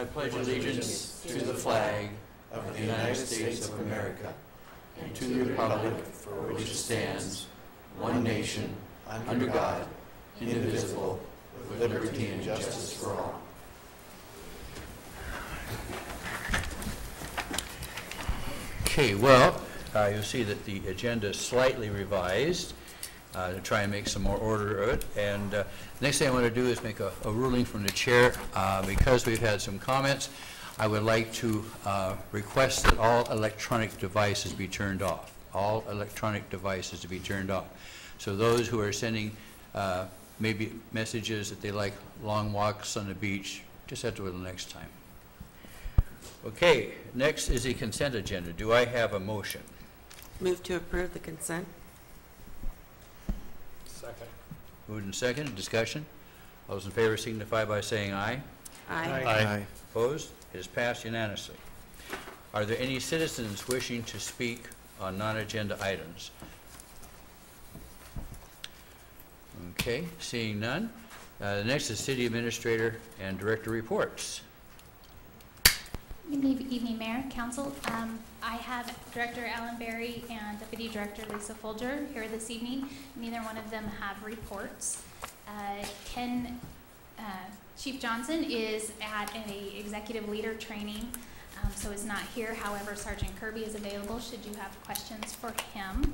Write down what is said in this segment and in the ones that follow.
pledge allegiance to the flag of the United States of America and to the republic for which it stands, one nation, under God, indivisible, with liberty and justice for all. Okay, well, you'll see that the agenda is slightly revised to try and make some more order of it. And next thing I want to do is make a ruling from the chair. Because we've had some comments, I would like to request that all electronic devices be turned off. All electronic devices to be turned off. So those who are sending maybe messages that they like long walks on the beach, just have to wait till next time. Okay, next is the consent agenda. Do I have a motion? Move to approve the consent. Second. Moved and second. Discussion. All those in favor signify by saying aye. Aye. Aye. Opposed? It is passed unanimously. Are there any citizens wishing to speak on non-agenda items? Okay, seeing none. The next is City Administrator and Director reports. Good evening, Mayor, Council. I have Director Alan Berry and Deputy Director Lisa Folger here this evening. Neither one of them have reports. Chief Johnson is at an executive leader training, so is not here. However, Sergeant Kirby is available should you have questions for him.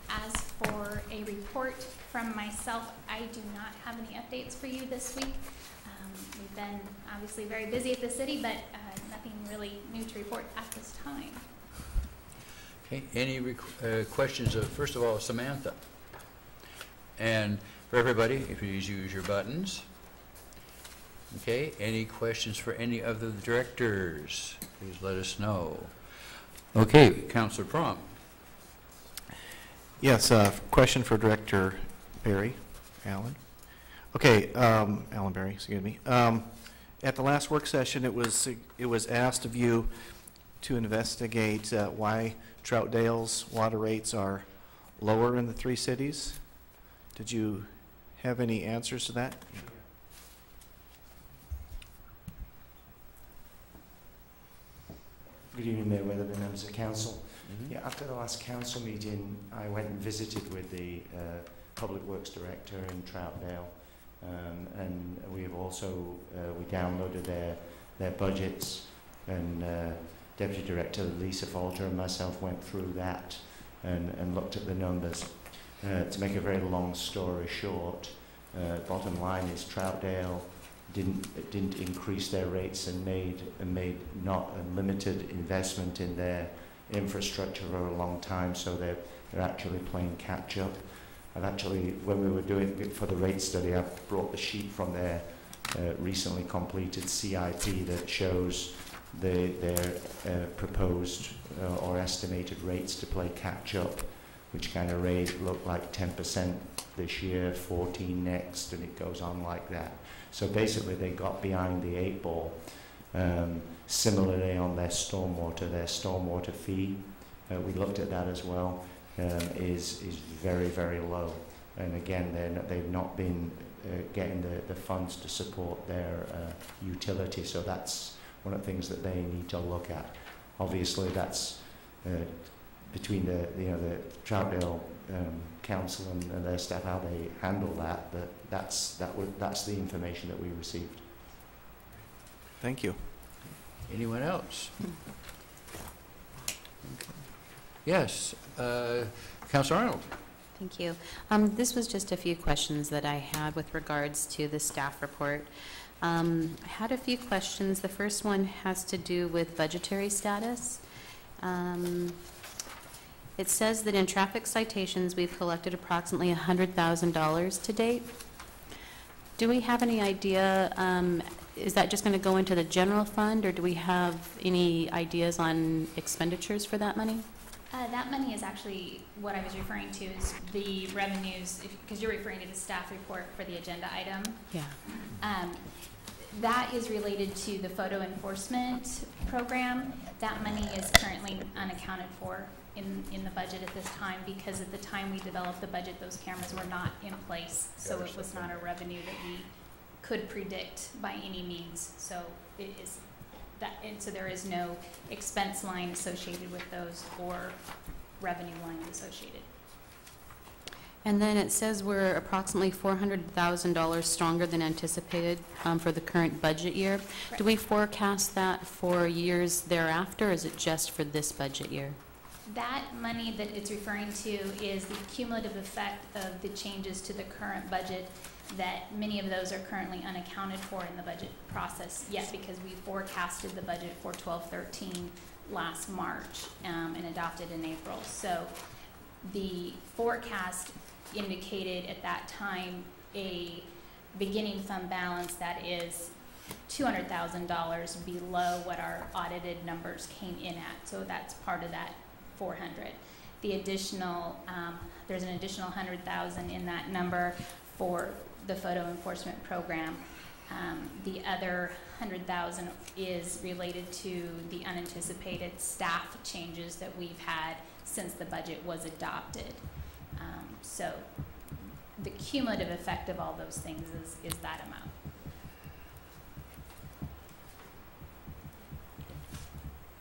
As for a report from myself, I do not have any updates for you this week. We've been obviously very busy at the city, but nothing really new to report at this time. Okay, any questions of, first of all, Samantha? And for everybody, if you use your buttons. Okay, any questions for any of the directors? Please let us know. Okay, Councilor Prom. Yes, question for Director Berry, Alan. Okay, Alan Berry, excuse me. At the last work session, it was asked of you to investigate why Troutdale's water rates are lower in the three cities. Did you have any answers to that? Good evening, Mayor Weatherby, members of council. Yeah, after the last council meeting, I went and visited with the Public Works Director in Troutdale, and we have also we downloaded their budgets, and Deputy Director Lisa Folger and myself went through that and looked at the numbers. To make a very long story short, bottom line is Troutdale didn't increase their rates and made not a limited investment in their infrastructure for a long time, so they're actually playing catch up. I've actually, when we were doing it for the rate study, I brought the sheet from their recently completed CIP that shows their proposed or estimated rates to play catch up, which kind of rate look like 10% this year, 14 next, and it goes on like that. So basically they got behind the 8 ball. Similarly on their stormwater fee, we looked at that as well, is very, very low. And again, they've not been getting the funds to support their utility, so that's one of the things that they need to look at. Obviously that's between the Troutdale Council and their staff, how they handle that, but that's the information that we received. Thank you. Anyone else? Okay. Yes, Councilor Arnold. Thank you. This was just a few questions that I had with regards to the staff report. I had a few questions. The first one has to do with budgetary status. It says that in traffic citations, we've collected approximately $100,000 to date. Do we have any idea, is that just going to go into the general fund, or do we have any ideas on expenditures for that money? That money is actually what I was referring to, is the revenues, because you're referring to the staff report for the agenda item. Yeah. That is related to the photo enforcement program. That money is currently unaccounted for in the budget at this time, because at the time we developed the budget, those cameras were not in place, so it was not a revenue that we could predict by any means. So it is and so there is no expense line associated with those or revenue line associated. And then it says we're approximately $400,000 stronger than anticipated for the current budget year. Correct. Do we forecast that for years thereafter, or is it just for this budget year? That money that it's referring to is the cumulative effect of the changes to the current budget, that many of those are currently unaccounted for in the budget process yet, because we forecasted the budget for 12-13 last March and adopted in April. So the forecast indicated at that time a beginning fund balance that is $200,000 below what our audited numbers came in at. So that's part of that 400. The additional, there's an additional 100,000 in that number for the photo enforcement program. The other 100,000 is related to the unanticipated staff changes that we've had since the budget was adopted. So the cumulative effect of all those things is that amount.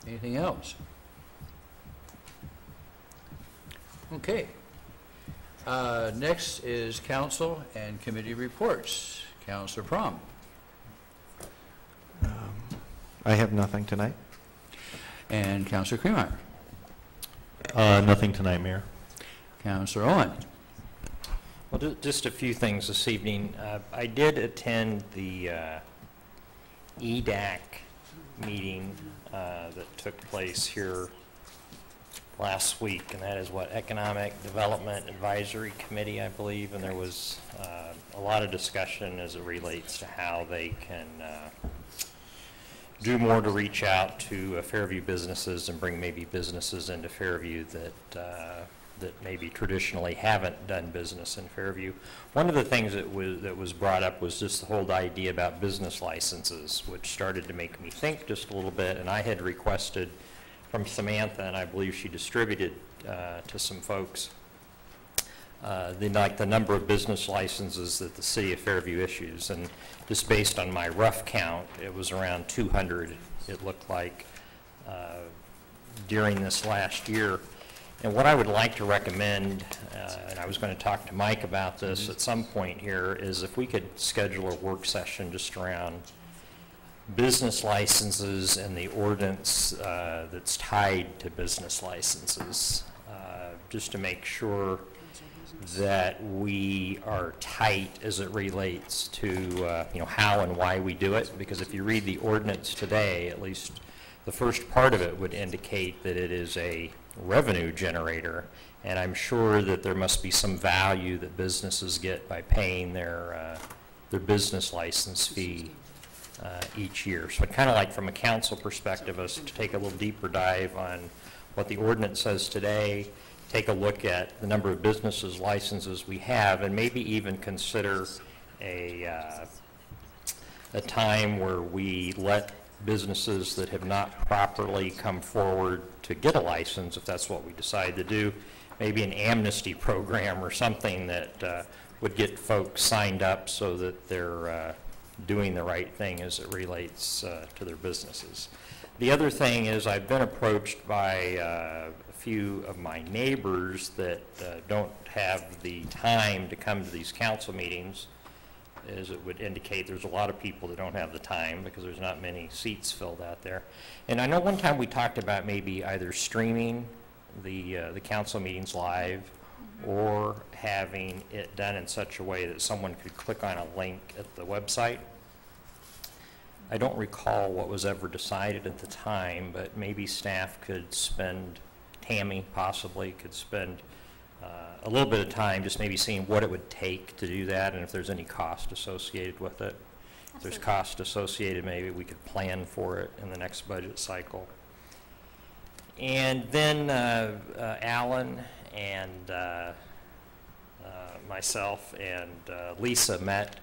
Anything else? Okay. Next is council and committee reports. Councilor Prom. I have nothing tonight. And Councilor Cremeyer. Nothing tonight, Mayor. Councilor Owen. Well, just a few things this evening. I did attend the EDAC meeting that took place here last week, and that is what, Economic Development Advisory Committee, I believe, and there was a lot of discussion as it relates to how they can do more to reach out to Fairview businesses and bring maybe businesses into Fairview that maybe traditionally haven't done business in Fairview. One of the things that was brought up was just the whole idea about business licenses, which started to make me think just a little bit, and I had requested from Samantha, and I believe she distributed to some folks, the number of business licenses that the city of Fairview issues, and just based on my rough count, it was around 200, it looked like, during this last year. And what I would like to recommend, and I was going to talk to Mike about this at some point here, is if we could schedule a work session just around business licenses and the ordinance that's tied to business licenses, just to make sure that we are tight as it relates to how and why we do it. Because if you read the ordinance today, at least the first part of it would indicate that it is a revenue generator, and I'm sure that there must be some value that businesses get by paying their business license fee each year. So I'd kind of like, from a council perspective, us to take a little deeper dive on what the ordinance says today, take a look at the number of businesses licenses we have, and maybe even consider a time where we let businesses that have not properly come forward to get a license, if that's what we decide to do, maybe an amnesty program or something that would get folks signed up so that they're doing the right thing as it relates to their businesses. The other thing is, I've been approached by a few of my neighbors that don't have the time to come to these council meetings, as it would indicate there's a lot of people that don't have the time because there's not many seats filled out there. And I know one time we talked about maybe either streaming the council meetings live or having it done in such a way that someone could click on a link at the website. I don't recall what was ever decided at the time, but maybe staff could spend, Tammy possibly could spend a little bit of time just maybe seeing what it would take to do that, and if there's any cost associated with it. If there's cost associated, maybe we could plan for it in the next budget cycle. And then Alan and myself and Lisa met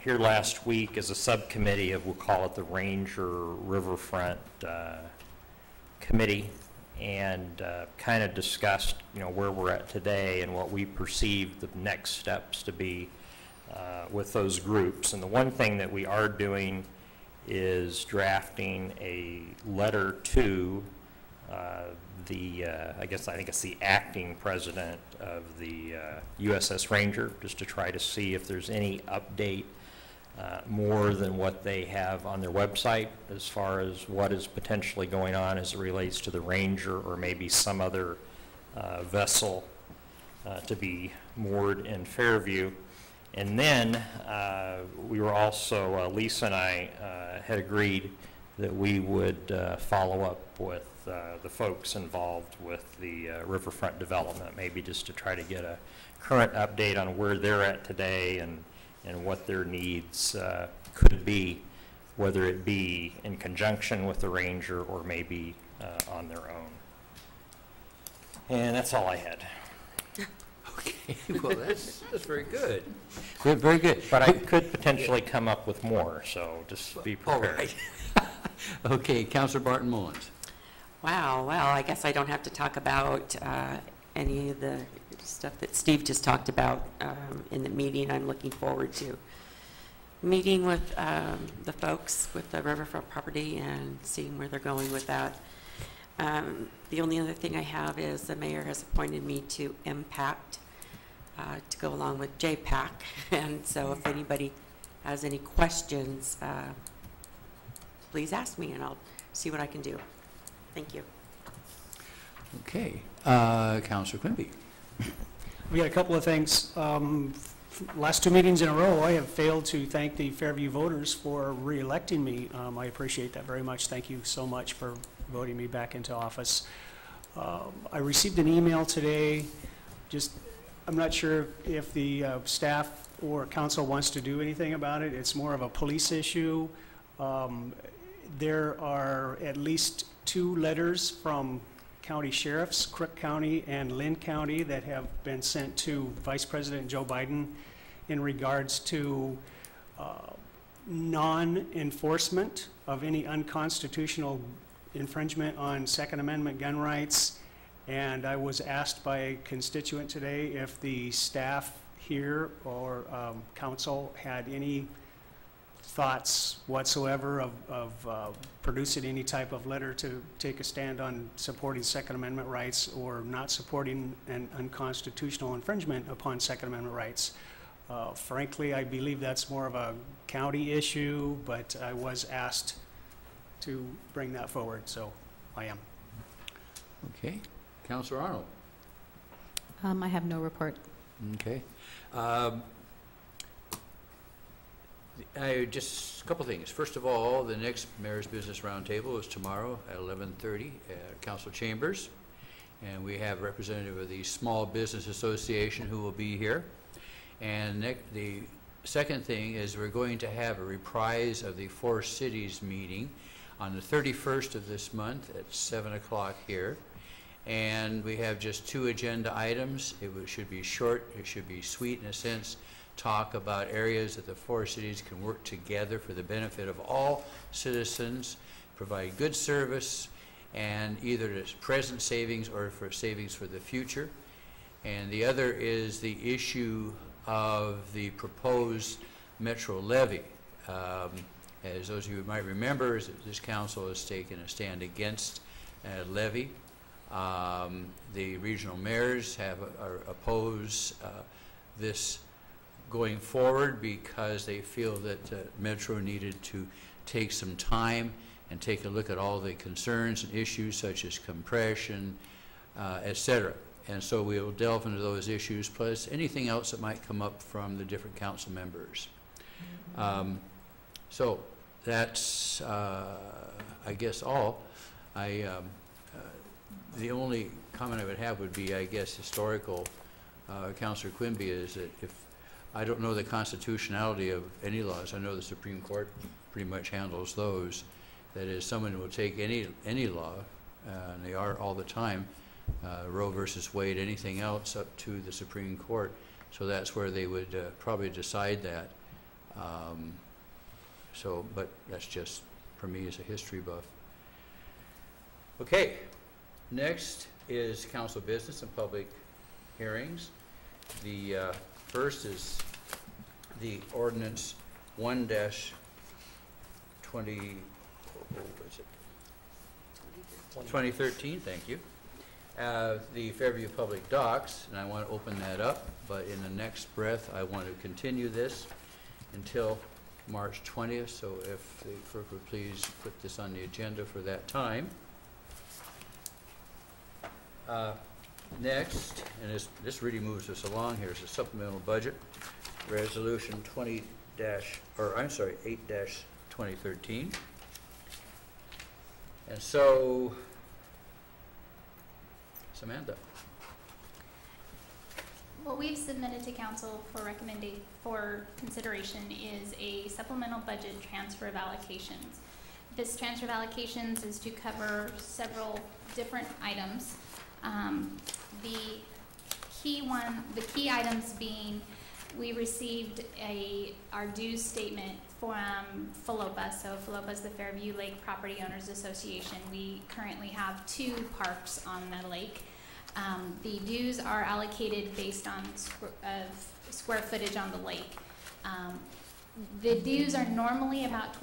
here last week as a subcommittee of, we'll call it the Ranger Riverfront Committee, and kind of discussed, where we're at today and what we perceive the next steps to be with those groups. And the one thing that we are doing is drafting a letter to I think it's the acting president of the USS Ranger, just to try to see if there's any update more than what they have on their website as far as what is potentially going on as it relates to the Ranger or maybe some other vessel to be moored in Fairview. And then we were also, Lisa and I had agreed that we would follow up with the folks involved with the riverfront development, maybe just to try to get a current update on where they're at today and what their needs could be, whether it be in conjunction with the Ranger or maybe on their own. And that's all I had. Okay, well, that's very good. Very good. But I could potentially come up with more, so just be All prepared. right. Okay, Councilor Barton Mullins. Wow, well, I guess I don't have to talk about any of the stuff that Steve just talked about in the meeting. I'm looking forward to meeting with the folks with the riverfront property and seeing where they're going with that. The only other thing I have is the mayor has appointed me to Impact to go along with JPAC. And so if anybody has any questions, please ask me and I'll see what I can do. Thank you. Okay, Councilor Quimby. We got a couple of things. Last two meetings in a row, I have failed to thank the Fairview voters for re-electing me. I appreciate that very much. Thank you so much for voting me back into office. I received an email today. I'm not sure if the staff or council wants to do anything about it. It's more of a police issue. There are at least 2 letters from county sheriffs, Crook County and Lynn County, that have been sent to Vice President Joe Biden in regards to non-enforcement of any unconstitutional infringement on Second Amendment gun rights. And I was asked by a constituent today if the staff here or council had any thoughts whatsoever of producing any type of letter to take a stand on supporting Second Amendment rights or not supporting an unconstitutional infringement upon Second Amendment rights. Frankly, I believe that's more of a county issue, but I was asked to bring that forward, so I am. Okay, Councilor Arnold. I have no report. Okay. Just a couple things. First of all, the next Mayor's Business Roundtable is tomorrow at 11:30 at Council Chambers. And we have a representative of the Small Business Association who will be here. And the second thing is we're going to have a reprise of the Four Cities meeting on the 31st of this month at 7 o'clock here. And we have just 2 agenda items. Should be short, it should be sweet in a sense, talk about areas that the Four Cities can work together for the benefit of all citizens, provide good service, and either as present savings or for savings for the future. And the other is the issue of the proposed metro levy. As those of you might remember, this council has taken a stand against levy. The regional mayors have opposed this going forward because they feel that Metro needed to take some time and take a look at all the concerns and issues such as compression, etc. And so we will delve into those issues, plus anything else that might come up from the different council members. So that's, I guess, all. The only comment I would have would be, I guess, historical. Councilor Quimby, is that if I don't know the constitutionality of any laws, I know the Supreme Court pretty much handles those. That is, someone will take any law, and they are all the time, Roe versus Wade, anything else, up to the Supreme Court. So that's where they would probably decide that. But that's just for me as a history buff. Okay, next is council business and public hearings. The first is the ordinance 1-20 2013, thank you. The Fairview Public Docks, and I want to open that up, but in the next breath, I want to continue this until March 20th, so if the clerk would please put this on the agenda for that time. Next, and this really moves us along here, is a supplemental budget, resolution 8-2013. And so, Samantha. What we've submitted to council for consideration is a supplemental budget transfer of allocations. This transfer of allocations is to cover several different items. The key items being, we received our dues statement from FLOPA. So FLOPA is the Fairview Lake Property Owners Association. We currently have 2 parks on the lake. The dues are allocated based on square footage on the lake. The dues are normally about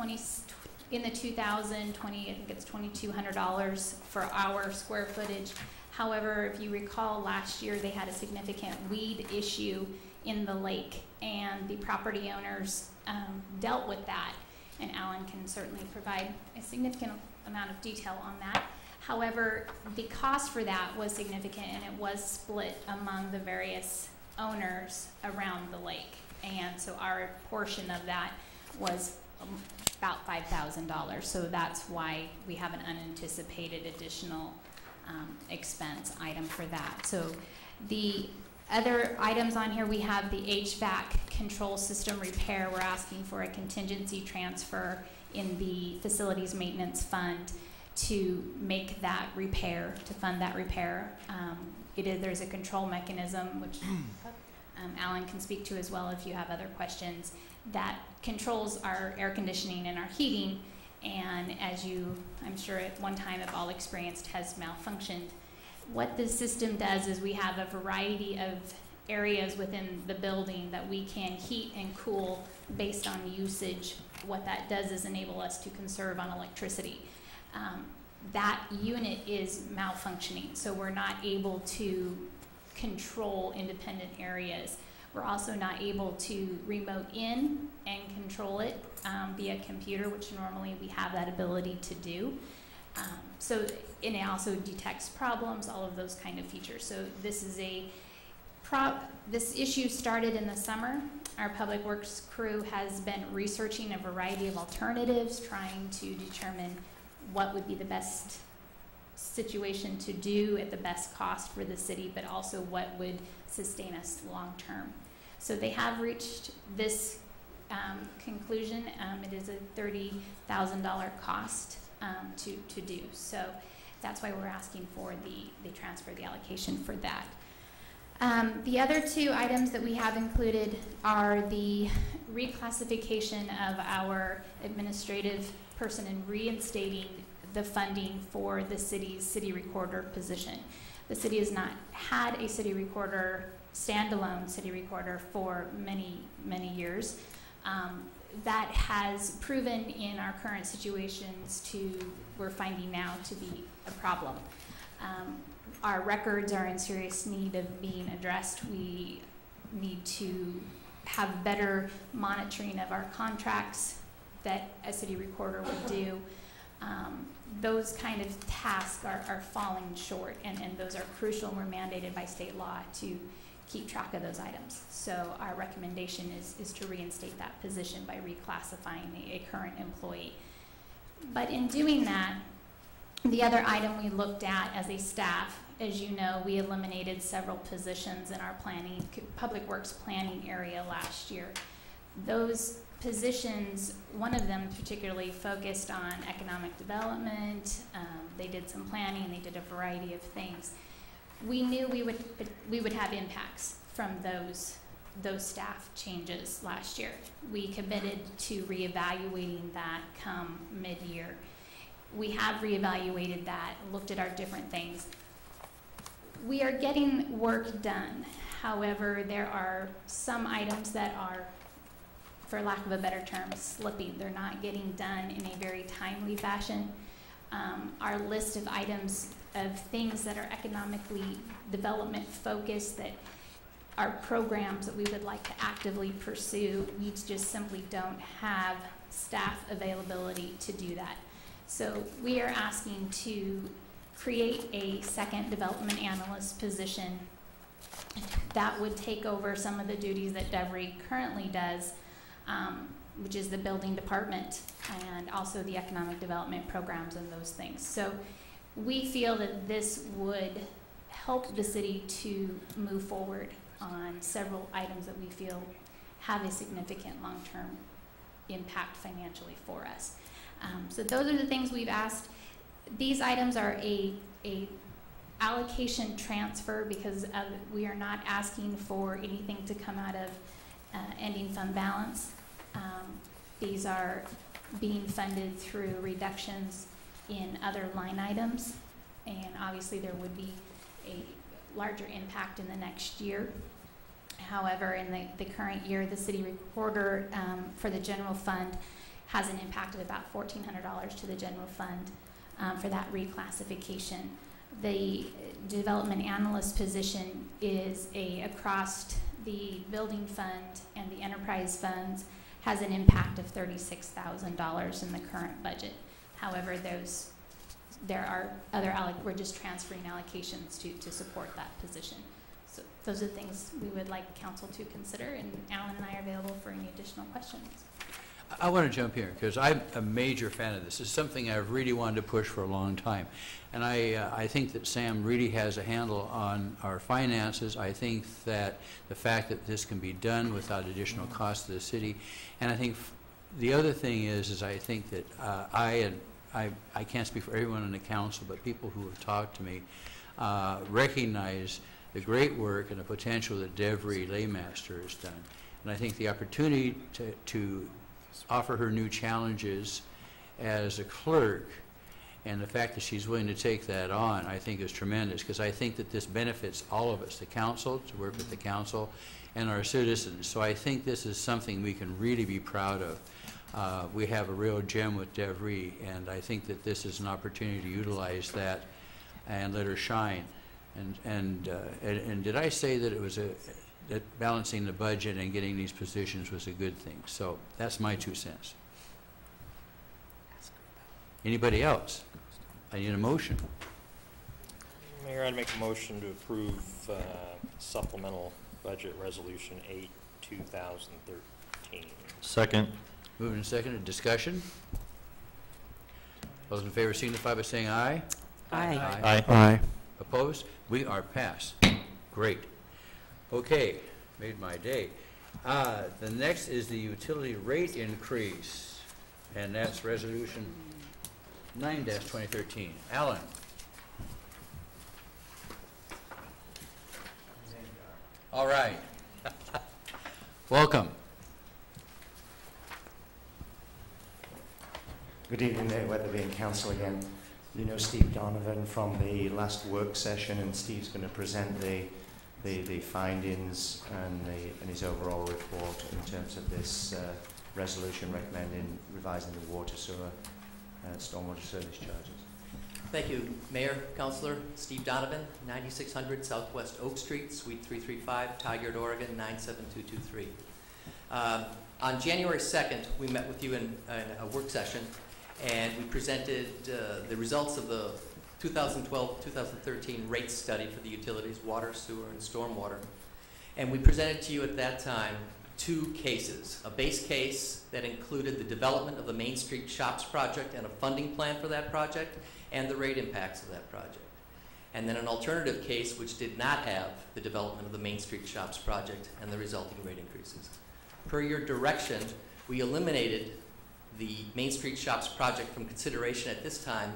in the I think it's $2,200 for our square footage. However, if you recall, last year they had a significant weed issue in the lake, and the property owners dealt with that, and Alan can certainly provide a significant amount of detail on that. However, the cost for that was significant, and it was split among the various owners around the lake, and so our portion of that was about $5,000, so that's why we have an unanticipated additional expense item for that. So the other items on here, we have the HVAC control system repair. We're asking for a contingency transfer in the facilities maintenance fund to make that repair, to fund that repair. There's a control mechanism, which Alan can speak to as well if you have other questions, that controls our air conditioning and our heating, and as you, I'm sure at one time have all experienced, has malfunctioned. What this system does is we have a variety of areas within the building that we can heat and cool based on usage. What that does is enable us to conserve on electricity. That unit is malfunctioning, so we're not able to control independent areas. We're also not able to remote in and control it via computer, which normally we have that ability to do. And it also detects problems, all of those kind of features. So this is this issue started in the summer. Our Public Works crew has been researching a variety of alternatives, trying to determine what would be the best situation to do at the best cost for the city, but also what would sustain us long term. So they have reached this conclusion. It is a $30,000 cost to do. So that's why we're asking for the transfer, the allocation for that. The other 2 items that we have included are the reclassification of our administrative person and reinstating the funding for the city's city recorder position. The city has not had a city recorder, standalone city recorder, for many, many years. That has proven in our current situations we're finding now to be a problem. Our records are in serious need of being addressed. We need to have better monitoring of our contracts that a city recorder would do. Those kind of tasks are falling short, and those are crucial, and we're mandated by state law to keep track of those items. So our recommendation is to reinstate that position by reclassifying a current employee. But in doing that, the other item we looked at as a staff, as you know, we eliminated several positions in our Public Works planning area last year. Those positions, one of them particularly focused on economic development. They did some planning, they did a variety of things. We knew we would have impacts from those staff changes last year. We committed to reevaluating that come mid-year. We have reevaluated that, looked at our different things. We are getting work done. However, there are some items that are for lack of a better term, slipping. They're not getting done in a very timely fashion. Our list of items of things that are economically development focused that are programs that we would like to actively pursue, we just simply don't have staff availability to do that. So we are asking to create a second development analyst position that would take over some of the duties that DevRE currently does, which is the building department and also the economic development programs and those things. So we feel that this would help the city to move forward on several items that we feel have a significant long-term impact financially for us. So those are the things we've asked. These items are a allocation transfer because we are not asking for anything to come out of ending fund balance. These are being funded through reductions in other line items, and obviously there would be a larger impact in the next year. However, in the current year, the city recorder for the general fund has an impact of about $1,400 to the general fund for that reclassification. The development analyst position is across the building fund and the enterprise funds, has an impact of $36,000 in the current budget. However, there are other, we're just transferring allocations to support that position. So those are the things we would like council to consider, and Alan and I are available for any additional questions. I want to jump here because I'm a major fan of this. It's something I've really wanted to push for a long time. And I think that Sam really has a handle on our finances. I think that the fact that this can be done without additional cost to the city. And I think the other thing is I think that I can't speak for everyone in the council, but people who have talked to me recognize the great work and the potential that DevRE Laymaster has done. And I think the opportunity to offer her new challenges as a clerk, and the fact that she's willing to take that on, I think is tremendous, because I think that this benefits all of us, the council, to work with the council, and our citizens. So I think this is something we can really be proud of. We have a real gem with DevRE, and I think that this is an opportunity to utilize that and let her shine. And did I say that it was that balancing the budget and getting these positions was a good thing? So that's my 2 cents. Anybody else? I need a motion. Mayor, I'd make a motion to approve supplemental budget resolution 8, 2013. Second. Moving and seconded. Discussion? Those in favor signify by saying aye. Aye. Aye. Aye. Opposed? We are passed. Great. Okay, made my day. The next is the utility rate increase, and that's resolution 9-2013. Alan. All right. Welcome. Good evening, Mayor Weatherby and Council again. You know Steve Donovan from the last work session, and Steve's going to present the findings and his overall report in terms of this resolution recommending revising the water, sewer, stormwater service charges. Thank you, Mayor, Councilor. Steve Donovan, 9600 Southwest Oak Street, Suite 335, Tigard, Oregon, 97223. On January 2nd, we met with you in a work session, and we presented the results of the 2012-2013 rate study for the utilities, water, sewer, and stormwater. And we presented to you at that time 2 cases, a base case that included the development of the Main Street Shops project and a funding plan for that project, and the rate impacts of that project. And then an alternative case which did not have the development of the Main Street Shops project and the resulting rate increases. Per your direction, we eliminated the Main Street Shops project from consideration at this time,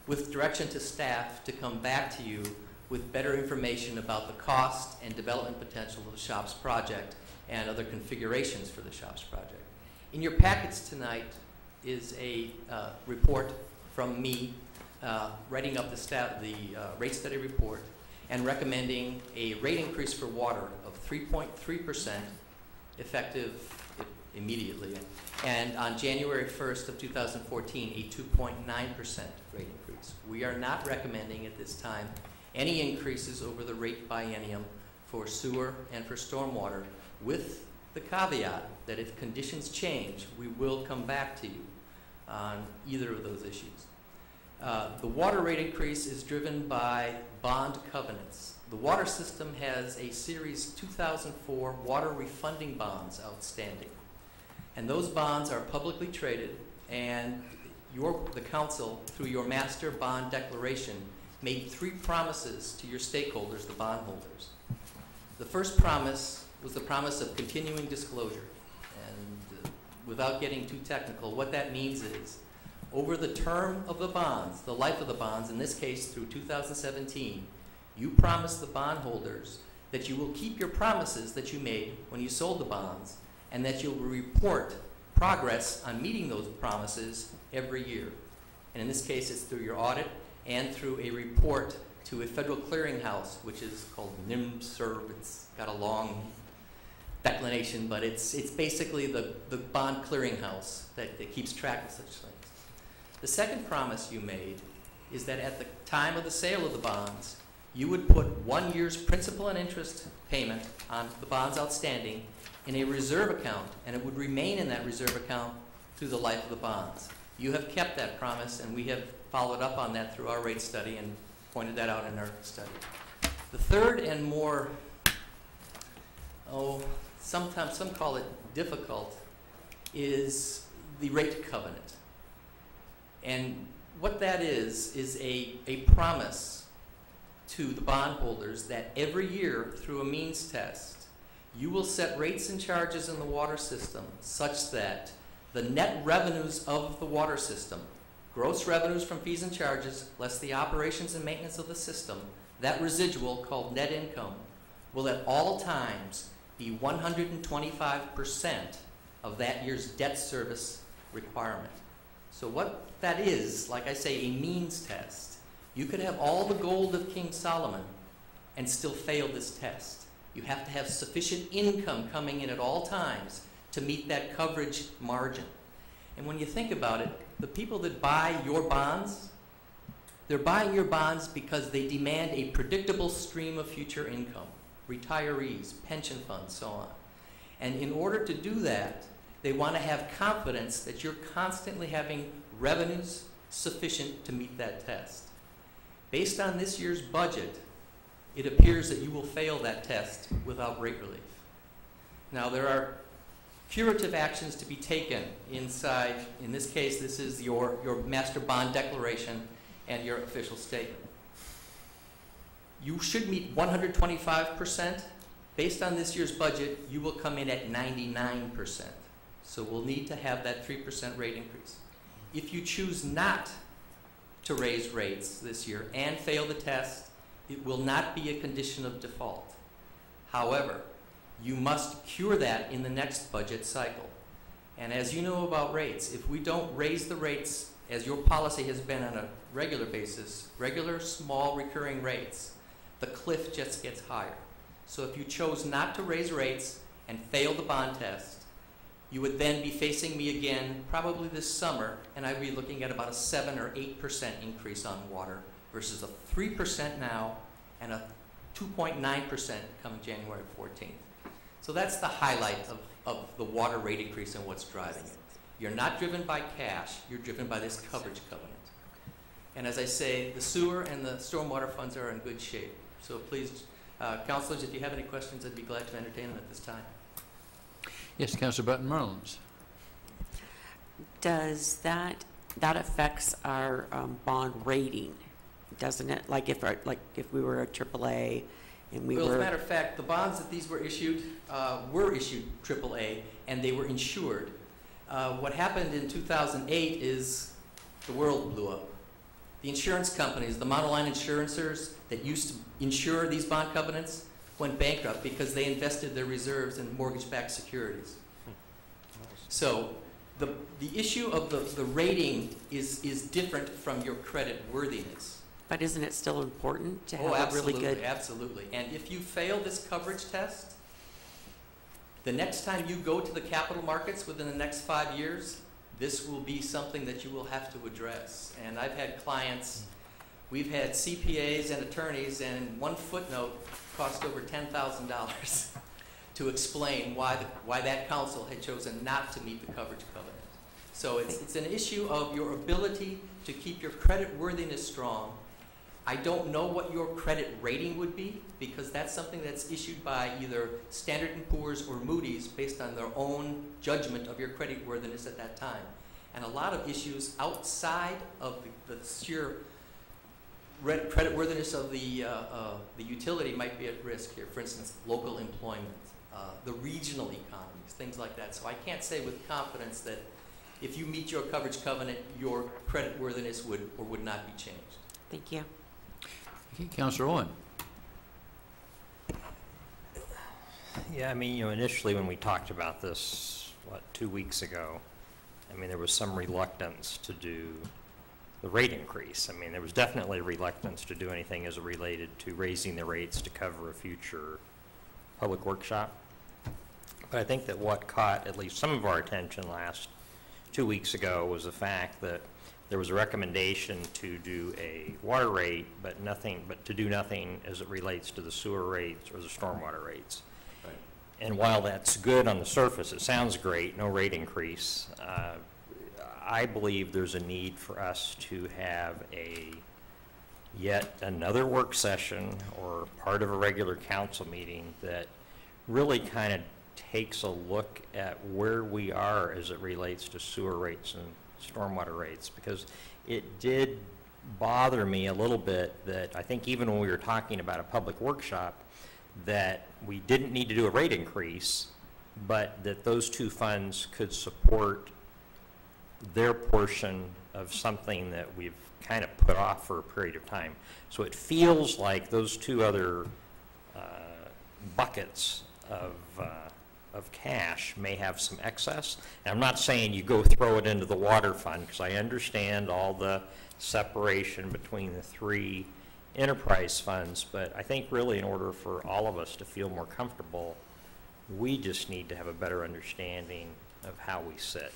with direction to staff to come back to you with better information about the cost and development potential of the Shops project and other configurations for the Shops project. In your packets tonight is a report from me writing up the rate study report and recommending a rate increase for water of 3.3% effective immediately. And on January 1st of 2014, a 2.9% rate increase. We are not recommending at this time any increases over the rate biennium for sewer and for stormwater, with the caveat that if conditions change, we will come back to you on either of those issues. The water rate increase is driven by bond covenants. The water system has a Series 2004 water refunding bonds outstanding. And those bonds are publicly traded, and the council, through your master bond declaration, made 3 promises to your stakeholders, the bondholders. The first promise was the promise of continuing disclosure. And without getting too technical, what that means is, over the term of the bonds, the life of the bonds, in this case through 2017, you promise the bondholders that you will keep your promises that you made when you sold the bonds, and that you'll report progress on meeting those promises every year. And in this case, it's through your audit and through a report to a federal clearinghouse, which is called NIMSERV. It's got a long declination, but it's basically the bond clearinghouse that keeps track of such things. The second promise you made is that at the time of the sale of the bonds, you would put 1 year's principal and interest payment on the bonds outstanding in a reserve account, and it would remain in that reserve account through the life of the bonds. You have kept that promise, and we have followed up on that through our rate study and pointed that out in our study. The third and more, sometimes some call it difficult, is the rate covenant. And what that is a promise to the bondholders that every year through a means test, you will set rates and charges in the water system such that the net revenues of the water system, gross revenues from fees and charges, less the operations and maintenance of the system, that residual called net income, will at all times be 125% of that year's debt service requirement. So what that is, like I say, a means test. You could have all the gold of King Solomon and still fail this test. You have to have sufficient income coming in at all times to meet that coverage margin. And when you think about it, the people that buy your bonds, they're buying your bonds because they demand a predictable stream of future income. Retirees, pension funds, so on. And in order to do that, they want to have confidence that you're constantly having revenues sufficient to meet that test. Based on this year's budget, it appears that you will fail that test without rate relief. Now, there are curative actions to be taken inside. In this case, this is your master bond declaration and your official statement. You should meet 125%. Based on this year's budget, you will come in at 99%. So we'll need to have that 3% rate increase. If you choose not to raise rates this year and fail the test, it will not be a condition of default. However, you must cure that in the next budget cycle. And as you know about rates, if we don't raise the rates as your policy has been on a regular basis, regular small recurring rates, the cliff just gets higher. So if you chose not to raise rates and fail the bond test, you would then be facing me again probably this summer, and I'd be looking at about a 7 or 8% increase on water versus a 3% now and a 2.9% coming January 14th. So that's the highlight of the water rate increase and what's driving it. You're not driven by cash, you're driven by this coverage covenant. And as I say, the sewer and the stormwater funds are in good shape. So please, councilors, if you have any questions, I'd be glad to entertain them at this time. Yes, Councilor Button-Mullins. Does that affects our bond rating, doesn't it? Like if we were a AAA and we Well, were... as a matter of fact, the bonds that these were issued AAA, and they were insured. What happened in 2008 is the world blew up. The insurance companies, the monoline insurances that used to insure these bond covenants, went bankrupt because they invested their reserves in mortgage-backed securities. So the issue of the rating is different from your credit worthiness. But isn't it still important to have a really good... Absolutely. And if you fail this coverage test, The next time you go to the capital markets within the next 5 years, this will be something that you will have to address. And I've had clients, we've had CPAs and attorneys, and one footnote cost over $10,000 to explain why that council had chosen not to meet the coverage covenant. So it's an issue of your ability to keep your credit worthiness strong. I don't know what your credit rating would be, because that's something that's issued by either Standard & Poor's or Moody's based on their own judgment of your credit worthiness at that time. And a lot of issues outside of the sheer credit worthiness of the utility might be at risk here. For instance, local employment, the regional economies, things like that. So I can't say with confidence that if you meet your coverage covenant, your credit worthiness would or would not be changed. Thank you. Okay, Councilor Owen. Yeah, I mean, initially when we talked about this, 2 weeks ago, I mean, there was some reluctance to do the rate increase. I mean, there was definitely a reluctance to do anything as it related to raising the rates to cover a future public workshop. But I think that what caught at least some of our attention last 2 weeks ago was the fact that there was a recommendation to do a water rate, but to do nothing as it relates to the sewer rates or the stormwater rates. Right. And while that's good on the surface, it sounds great, no rate increase, I believe there's a need for us to have yet another work session or part of a regular council meeting that really kind of takes a look at where we are as it relates to sewer rates and stormwater rates, because it did bother me a little bit that I think even when we were talking about a public workshop that we didn't need to do a rate increase, but that those two funds could support their portion of something that we've kind of put off for a period of time. So it feels like those two other buckets of cash may have some excess. And I'm not saying you go throw it into the water fund, because I understand all the separation between the three enterprise funds, but I think really in order for all of us to feel more comfortable, we just need to have a better understanding of how we sit.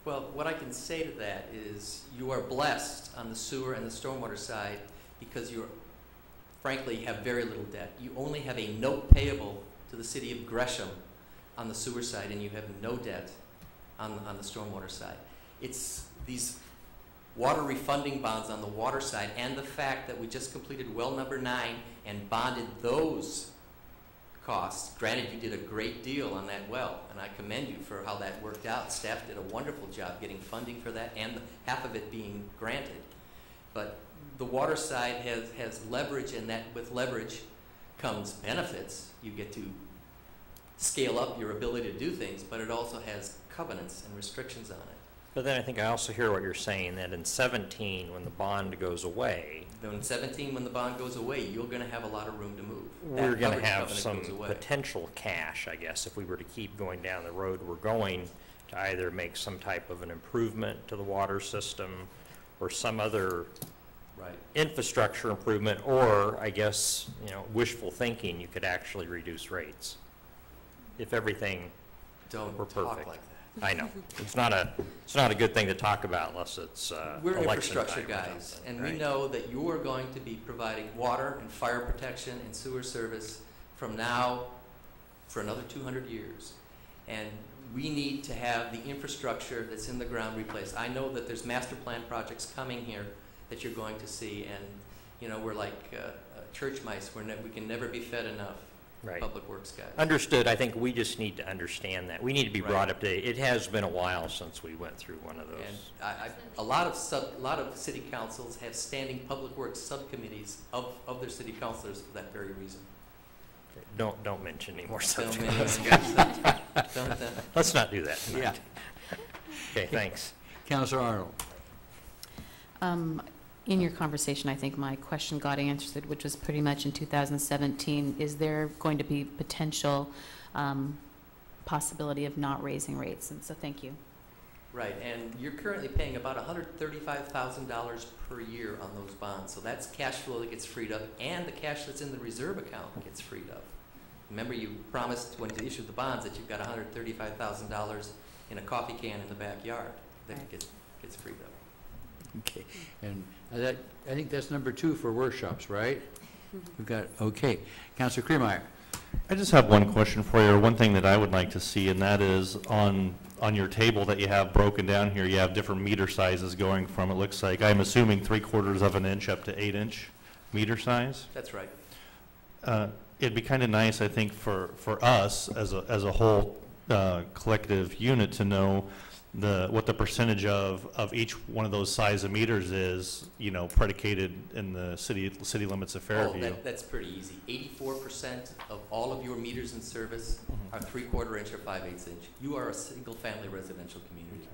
Well, what I can say to that is you are blessed on the sewer and the stormwater side because you frankly have very little debt. You only have a note payable to the city of Gresham on the sewer side, and you have no debt on the stormwater side. It's these water refunding bonds on the water side and the fact that we just completed well number 9 and bonded those costs. Granted, you did a great deal on that well, and I commend you for how that worked out. Staff did a wonderful job getting funding for that and half of it being granted. But the water side has leverage, and that with leverage comes benefits. You get to scale up your ability to do things, but it also has covenants and restrictions on it. But then I think I also hear what you're saying, that in 17, when the bond goes away, Then in 17, when the bond goes away, you're going to have a lot of room to move. we're That going to coverage have covenant some goes away. potential cash, I guess, if we were to keep going down the road we're going, to either make some type of an improvement to the water system or some other Right. infrastructure improvement, or I guess, wishful thinking, you could actually reduce rates if everything Don't were talk perfect. like that. I know. It's not a good thing to talk about unless it's We're election infrastructure time or guys, something, and we right? know that you are going to be providing water and fire protection and sewer service from now for another 200 years. And we need to have the infrastructure that's in the ground replaced. I know that there's master plan projects coming here that you're going to see, and we're like church mice. We can never be fed enough. Right. Public Works guys. Understood. I think we just need to understand that. We need to be brought Right. up to date. It has been a while since we went through one of those. And a lot of city councils have standing public works subcommittees of their city councilors for that very reason. Don't mention any more So subjects. many- don't, Let's not do that tonight. Okay, thanks. Councilor Arnold. In your conversation, I think my question got answered, which was pretty much in 2017. Is there going to be potential possibility of not raising rates? And so thank you. Right, and you're currently paying about $135,000 per year on those bonds. So that's cash flow that gets freed up, and the cash that's in the reserve account gets freed up. Remember, you promised when you issued the bonds that you've got $135,000 in a coffee can in the backyard that Right. gets freed up. Okay, and I think that's number 2 for workshops, right? We've got, okay. Councilor Kremeyer. I just have one question for you, or one thing that I would like to see, and that is on your table that you have broken down here, you have different meter sizes going from, it looks like, I'm assuming 3/4 of an inch up to 8-inch meter size. That's right. It'd be kind of nice, I think, for us as a whole collective unit to know what the percentage of each one of those size of meters is, you know, predicated in the city limits of Fairview. Oh, that's pretty easy. 84% of all of your meters in service are 3/4 inch or 5/8 inch. You are a single-family residential community.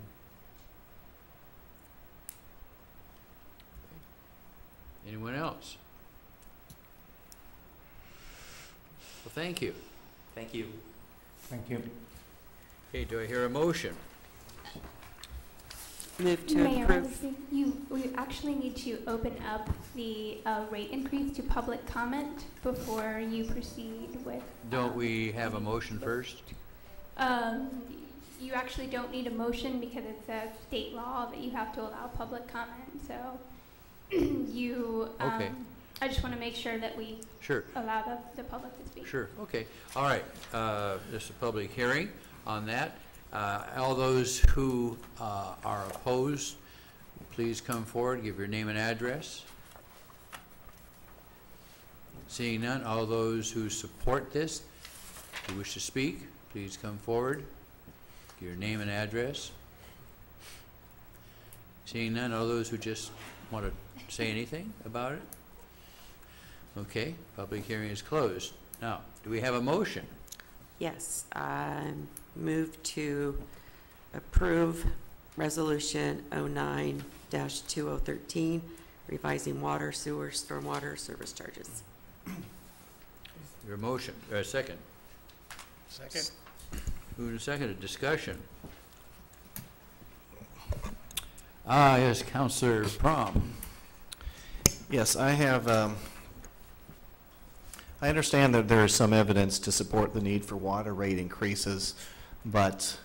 Anyone else? Well, thank you. Thank you. Thank you. Okay, do I hear a motion? Move to Mayor, approve. honestly, we actually need to open up the rate increase to public comment before you proceed with. Don't we have a motion first? You actually don't need a motion because it's a state law that you have to allow public comment, so Okay. I just want to make sure that we Sure, allow the public to speak. sure, okay. All right, this is a public hearing on that. All those who are opposed, please come forward, give your name and address. Seeing none, all those who support this, who wish to speak, please come forward, give your name and address. Seeing none, all those who just want to say anything about it? Okay, public hearing is closed. Now, do we have a motion? Yes, move to approve Resolution 09-2013, revising water, sewer, stormwater service charges. Your motion, second. Second. Moved and seconded, discussion. Yes, Councilor Prom. Yes, I have, I understand that there is some evidence to support the need for water rate increases, but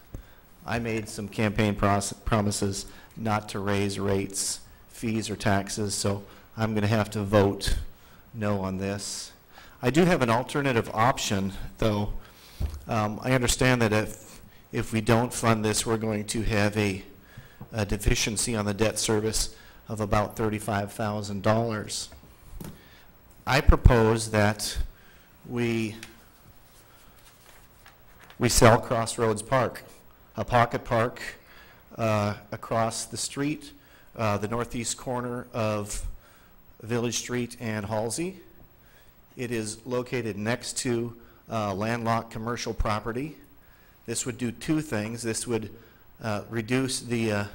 I made some campaign promises not to raise rates, fees, or taxes, so I'm going to have to vote no on this. I do have an alternative option, though. I understand that if we don't fund this, we're going to have a deficiency on the debt service of about $35,000. I propose that we sell Crossroads Park, a pocket park across the street, the northeast corner of Village Street and Halsey. It is located next to landlocked commercial property. This would do two things. This would reduce the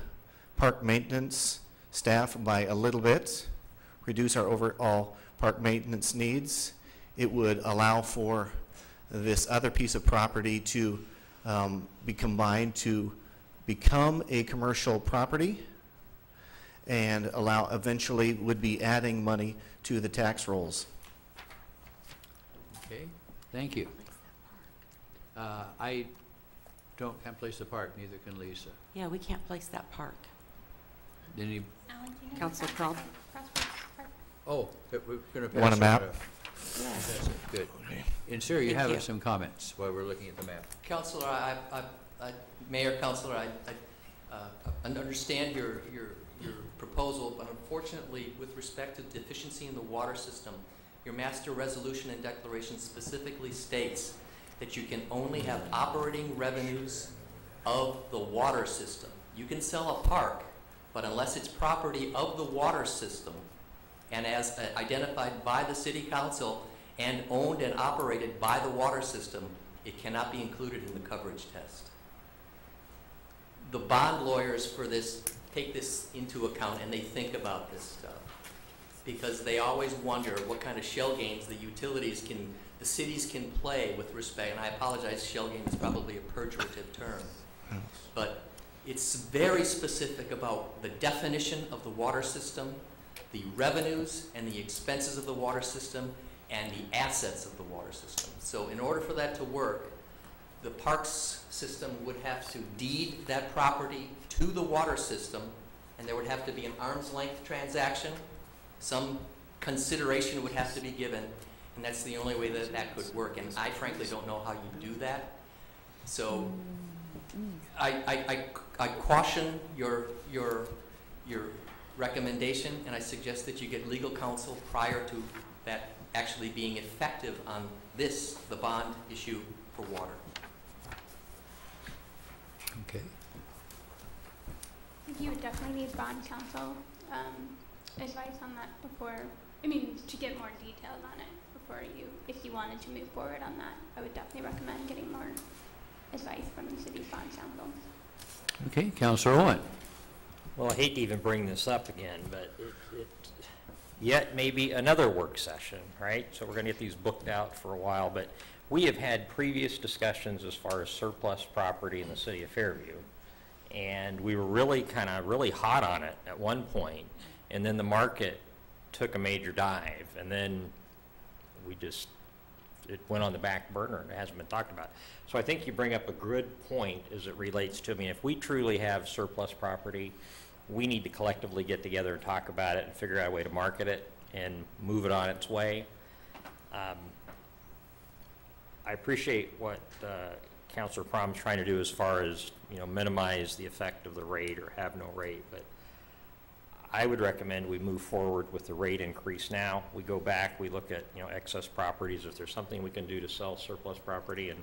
park maintenance staff by a little bit, reduce our overall park maintenance needs. It would allow for this other piece of property to be combined to become a commercial property and allow, eventually would be adding money to the tax rolls. Okay, thank you. I can't place the park, neither can Lisa. Yeah, we can't place that park. Any, Alan, do you know Councilor the Crum? Crossroads Park? oh, we're going to pass. Want a map? Yes. That's it, good. And sir, you Thank have you. some comments while we're looking at the map. Councilor, Mayor, Councilor, I understand your proposal, but unfortunately, with respect to deficiency in the water system, your master resolution and declaration specifically states that you can only have operating revenues of the water system. You can sell a park, but unless it's property of the water system and as identified by the city council and owned and operated by the water system, it cannot be included in the coverage test. The bond lawyers for this take this into account and they think about this stuff because they always wonder what kind of shell games the utilities can, the cities can play with respect, and I apologize, shell game is probably a pejorative term, but it's very specific about the definition of the water system, the revenues and the expenses of the water system, and the assets of the water system. So in order for that to work, the parks system would have to deed that property to the water system, and there would have to be an arm's length transaction. Some consideration would have to be given, and that's the only way that that could work. And I frankly don't know how you do that. So I caution your recommendation, and I suggest that you get legal counsel prior to that actually being effective on this, the bond issue for water. Okay. You would definitely need bond counsel advice on that before, I mean, to get more details on it before you, if you wanted to move forward on that. I would definitely recommend getting more advice from the city's bond counsel. Okay, Councilor Owen. Well, I hate to even bring this up again, but yet maybe another work session, right? So we're going to get these booked out for a while, but we have had previous discussions as far as surplus property in the city of Fairview, and we were really hot on it at one point, and then the market took a major dive, and then it went on the back burner and it hasn't been talked about. So I think you bring up a good point as it relates to, I mean, if we truly have surplus property, we need to collectively get together and talk about it and figure out a way to market it and move it on its way. I appreciate what Councilor Prom's trying to do as far as, minimize the effect of the rate or have no rate, but I would recommend we move forward with the rate increase now. We go back, we look at, excess properties. If there's something we can do to sell surplus property and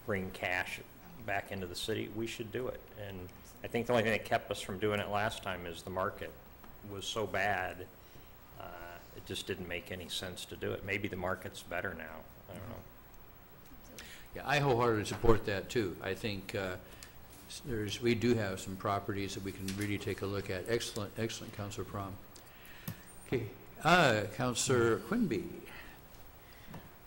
bring cash back into the city, we should do it. And I think the only thing that kept us from doing it last time is the market was so bad, it just didn't make any sense to do it. Maybe the market's better now. I don't know. Yeah, I wholeheartedly support that too. I think we do have some properties that we can really take a look at. Excellent, excellent, Councilor Prom. Okay, Councilor Quinby.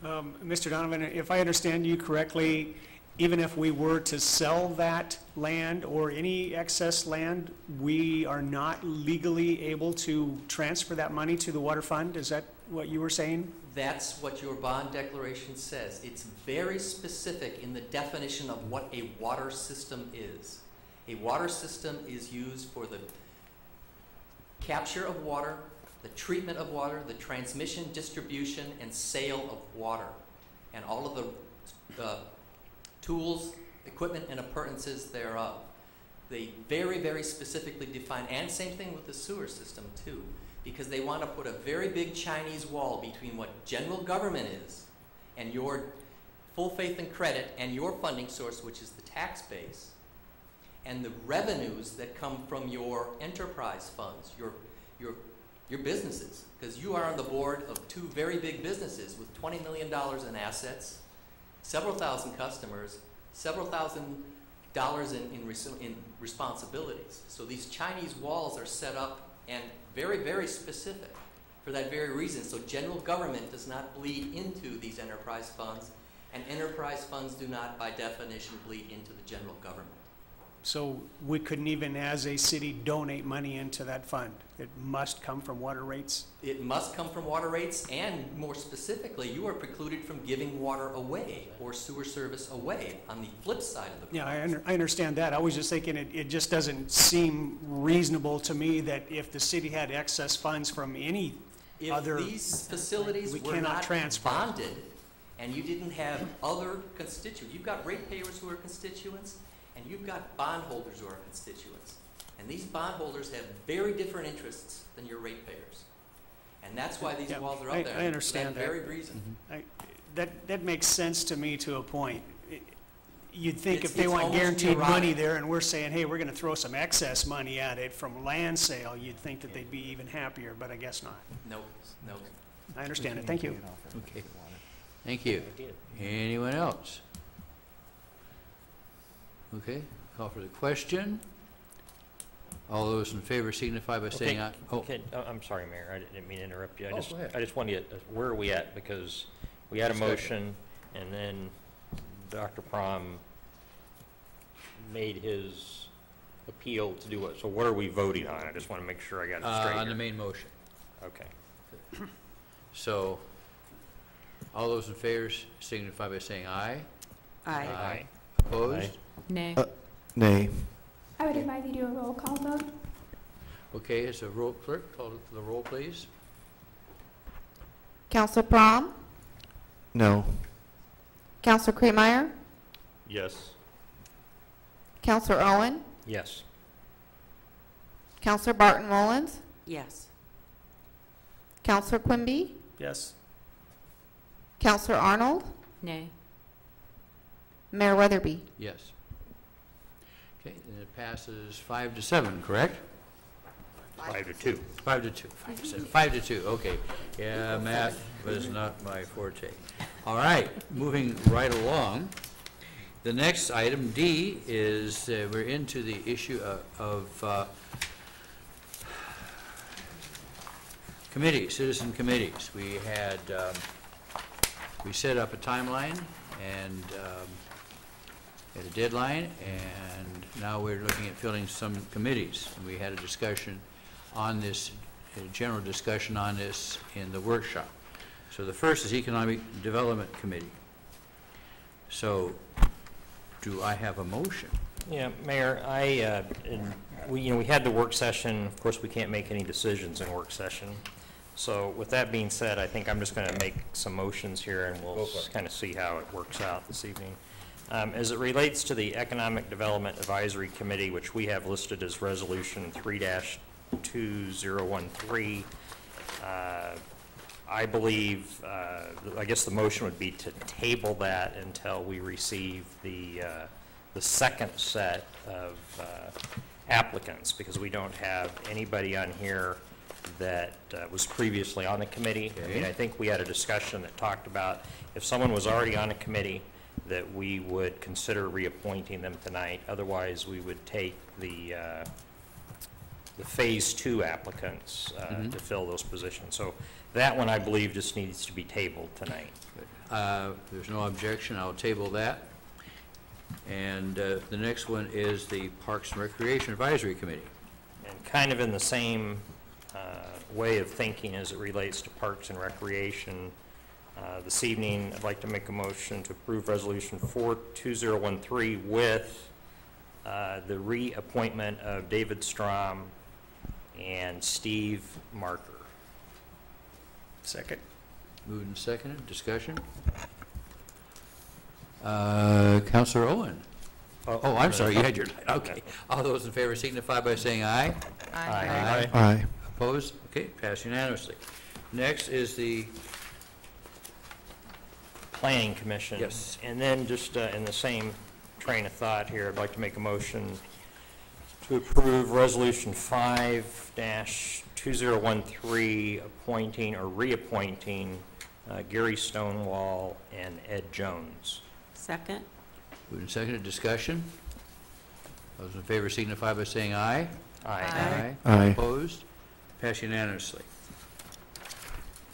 Mr. Donovan, if I understand you correctly, even if we were to sell that land or any excess land, we are not legally able to transfer that money to the water fund? Is that what you were saying? That's what your bond declaration says. It's very specific in the definition of what a water system is. A water system is used for the capture of water, the treatment of water, the transmission, distribution, and sale of water, and all of the tools, equipment, and appurtenances thereof. They very, very specifically define, and same thing with the sewer system too, because they want to put a very big Chinese wall between what general government is and your full faith and credit and your funding source, which is the tax base, and the revenues that come from your enterprise funds, your businesses, because you are on the board of two very big businesses with $20 million in assets, several thousand customers, several thousand dollars in responsibilities. So these Chinese walls are set up and very, very specific for that very reason. So general government does not bleed into these enterprise funds, and enterprise funds do not, by definition, bleed into the general government. So we couldn't even, as a city, donate money into that fund? It must come from water rates? It must come from water rates, and more specifically, you are precluded from giving water away or sewer service away on the flip side of the coin. Yeah, I understand that. I was just thinking it just doesn't seem reasonable to me that if the city had excess funds from any other... If these facilities we were cannot not transfer. bonded, and you didn't have other constituents, you've got ratepayers who are constituents, and you've got bondholders who are constituents. And these bondholders have very different interests than your ratepayers. And that's why these walls are up there. I understand for that very reason. That makes sense to me to a point. You'd think It's if they want almost guaranteed neurotic. money there and we're saying, hey, we're going to throw some excess money at it from land sale, you'd think that they'd be even happier, but I guess not. No. I understand it. Thank you. Okay. Thank you. Anyone else? Okay, call for the question. All those in favor signify by saying aye. Oh, I'm sorry, Mayor, I didn't mean to interrupt you. go ahead. I just wanted to, where are we at? Because we had a motion, and then Dr. Prom made his appeal to do what? So what are we voting on? I just want to make sure I got it straight on the here. main motion. Okay. So, All those in favor signify by saying aye. Aye. Opposed? Nay. Nay. I would advise you do a roll call vote. Okay, it's a roll, clerk, call the roll, please. Counselor Prom, No. Counselor Kremeyer, Yes. Counselor Owen, Yes. Counselor Barton Mullins, Yes. Counselor Quimby, Yes. Counselor Arnold, Nay. Mayor Weatherby. Yes. Okay, and it passes 5-7, correct? 5-2. 5-2. 5-2, okay. Yeah, math was not my forte. All right, moving right along. The next item, D, is we're into the issue of committees, citizen committees. We had, we set up a timeline and had a deadline, and now we're looking at filling some committees. And we had a discussion on this, a general discussion on this in the workshop. So the first is Economic Development Committee. So do I have a motion? Yeah, Mayor, we had the work session. Of course, we can't make any decisions in work session. So with that being said, I think I'm just going to make some motions here, and we'll kind of see how it works out this evening. As it relates to the Economic Development Advisory Committee, which we have listed as Resolution 3-2013, I believe, I guess the motion would be to table that until we receive the second set of applicants, because we don't have anybody on here that was previously on the committee. I mean, I think we had a discussion that talked about if someone was already on a committee, that we would consider reappointing them tonight. Otherwise, we would take the Phase 2 applicants to fill those positions. So that one, I believe, just needs to be tabled tonight. There's no objection. I'll table that. And the next one is the Parks and Recreation Advisory Committee. And kind of in the same way of thinking as it relates to Parks and Recreation, this evening I'd like to make a motion to approve Resolution 4-2013 with the reappointment of David Strom and Steve Marker. Second. Moved and seconded. Discussion? Councilor Owen. Oh, I'm sorry, you had your, okay. All those in favor signify by saying aye. Aye. Aye. Opposed? Okay, passed unanimously. Next is the, Planning Commission. Yes. And then just in the same train of thought here, I'd like to make a motion to approve Resolution 5-2013, appointing or reappointing Gary Stonewall and Ed Jones. Second? moved and seconded. Discussion? Those in favor signify by saying aye. Aye. Aye. Opposed? Passed unanimously.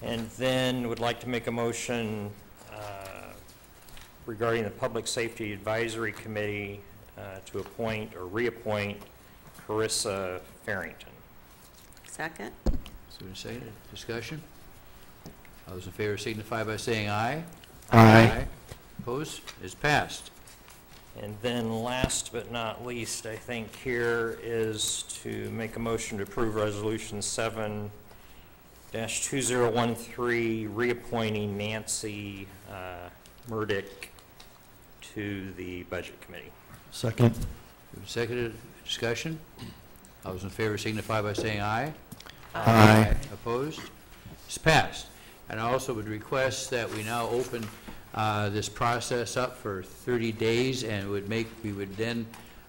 And then would like to make a motion regarding the Public Safety Advisory Committee to appoint or reappoint Carissa Farrington. Second? Moved and seconded. Discussion? Those in favor signify by saying aye. Aye. Opposed? Is passed. And then last but not least, I think here is to make a motion to approve Resolution 7-2013, reappointing Nancy Murdick to the Budget Committee. Second. Moved and seconded. Discussion? Those in favor signify by saying aye. Aye. Opposed? It's passed. And I also would request that we now open this process up for 30 days, and we would then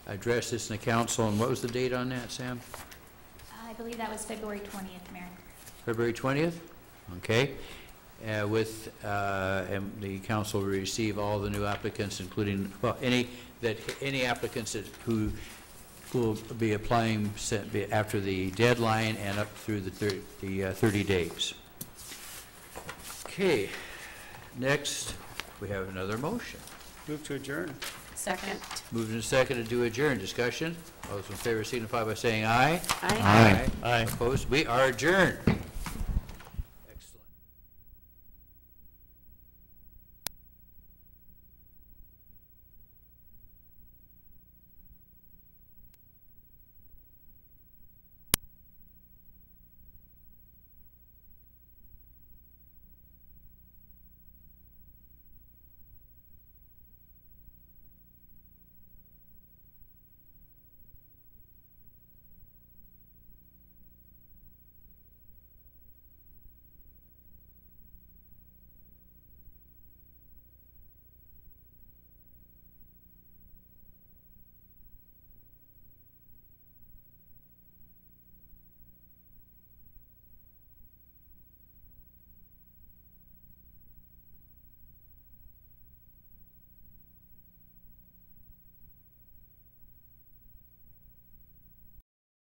address this in the council. And what was the date on that, Sam? I believe that was February 20th, Mayor. February 20th? Okay. And the council will receive all the new applicants, including, well, any applicants who will be applying after the deadline and up through the 30 days. Okay. Next, we have another motion. Move to adjourn. Second. Moved and seconded to adjourn. Discussion? All those in favor signify by saying aye. Aye. Aye. Opposed? We are adjourned.